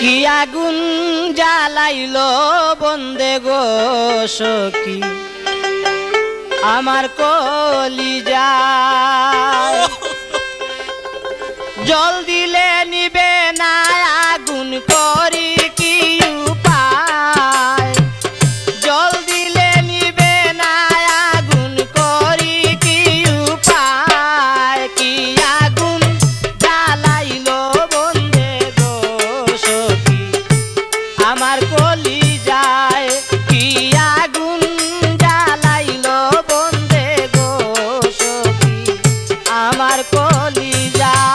কি আগুন জ্বালাইলো বন্দে গো সখী আমার কলিজায় জল দিলে নিবে না আগুন করি কি উপায় জল দিলে নিবে না আগুন করি কি উপায় কি আগুন জ্বালাইলো বন্দে গো সখী আমার কলিজায় কি আগুন জ্বালাইলো বন্দে গো সখী আমার কলিজায়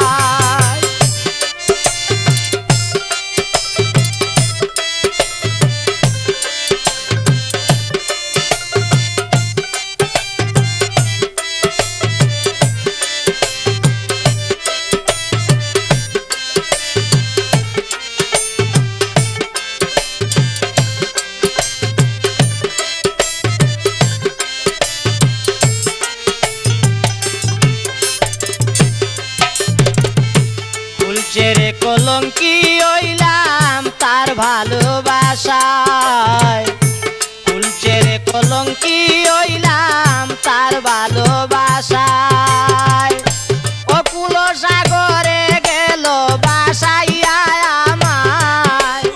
চেরে কলঙ্কি হইলাম তার ভালোবাসায় ফুল চেরে কলঙ্কি হইলাম তার ভালোবাসায় অকুল সাগরে গেল বাসাইয়া আমায়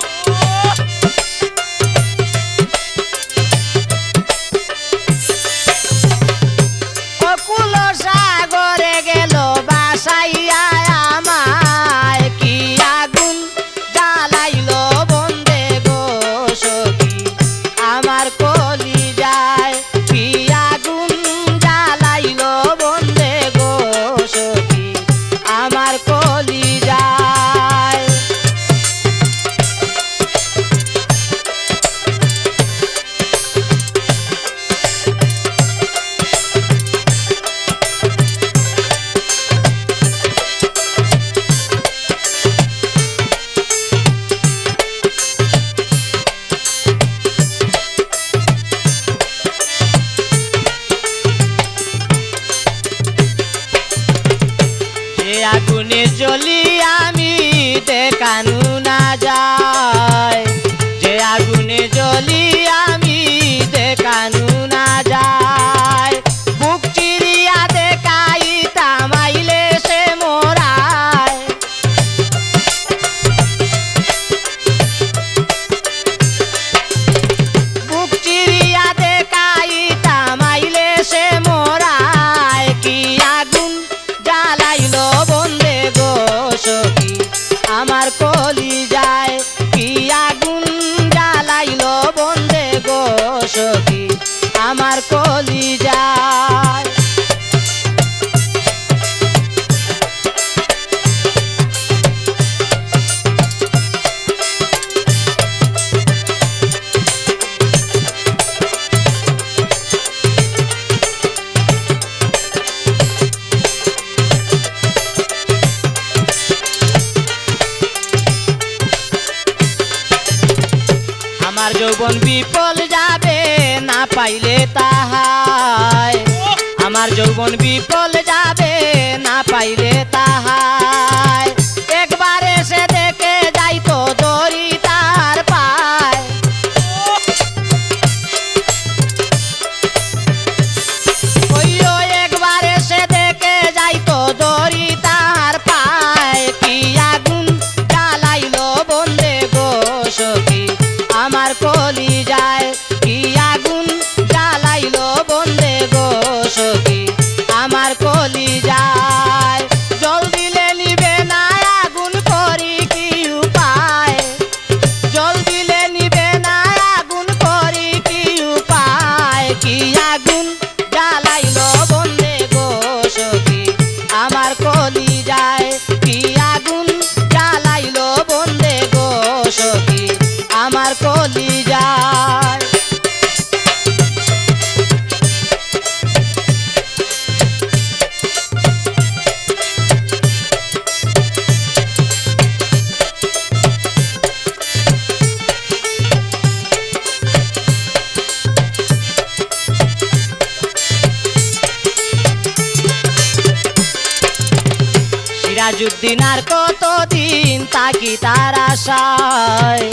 অকুল সাগরে গেল বাসাইয়া আগুনে জ্বলি আমি দেখানো না যায় যে আগুনে জ্বলি আমি দেখানো না যায় বুক চিরিয়া দেখাই তামাইলে সে মোরায় বুক চিরিয়া দেখাই তামাইলে সে মোরায় কি আগুন জ্বালাইলো বন্দে গো সখী আমার কলিজায় কি আগুন জ্বালাইলো বন্দে গো সখী আমার কলিজায় আমার যৌবন বিফল যাবে না পাইলে তাহাই আমার যৌবন বিফল যাবে না পাইলে তাহাই একবার এসে দেখে যাইতো দড়ি তার পায় ওইও একবার এসে দেখে যাইতো দড়ি তার পায় কি আগুন জ্বালাইলো বন্দে গো সখী আমার কলিজায় কি আগুন জ্বালাইলো বন্দে গো সখী আমার কলিজায় জল দিলে নিবে না আগুন করি কি উপায় জল দিলে নিবে না আগুন করি কি উপায় কি আগুন জ্বালাইলো বন্দে গো সখী আমার কলিজায় কি আগুন জ্বালাইলো বন্দে গো সখী আমার কলিজায় সিরাজউদ্দিন আর কতদিন কতদিন তাকি তার আশায়,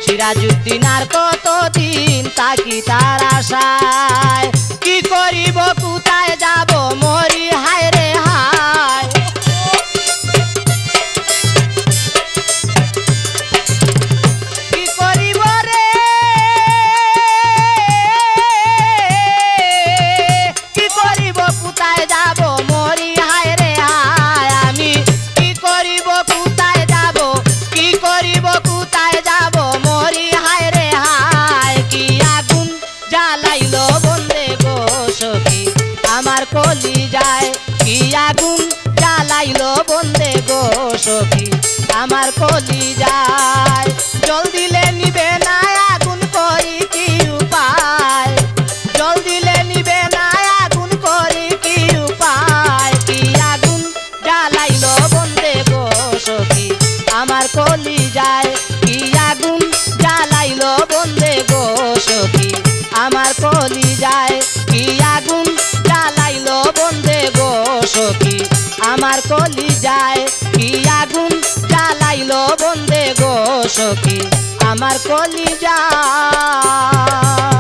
সিরাজউদ্দিন আর কতদিন তাকি তার আশায়। কি করিব কোথায় যাব মরি হায় রে হায়, কি করিব রে, কি করিব কোথায় যাব মরি হায় রে হায়। আমি কি করিব কোথায় যাব, কি করিব কোথায় যাব মরি হায় রে হায়। কি আগুন জ্বালাইলো বন্দে গো সখী আমার কলি যায়, কি আগুন জ্বালাইলো বন্দে গো সখী আমার কলি যায়। জল দিলে নিবে না আগুন করি কি উপায়, জল দিলে নিবে না আগুন করি কি উপায়। কি আগুন জ্বালাইলো বন্দে গো সখী আমার কলি যায়, কি আগুন জ্বালাইলো বন্দে গো সখী আমার কলি যায়। কি আগুন জ্বালাইলো বন্দে গো সখী আমার কলি যায়, কি আগুন জ্বালাইলো বন্দে গো সখী আমার কলি যায়।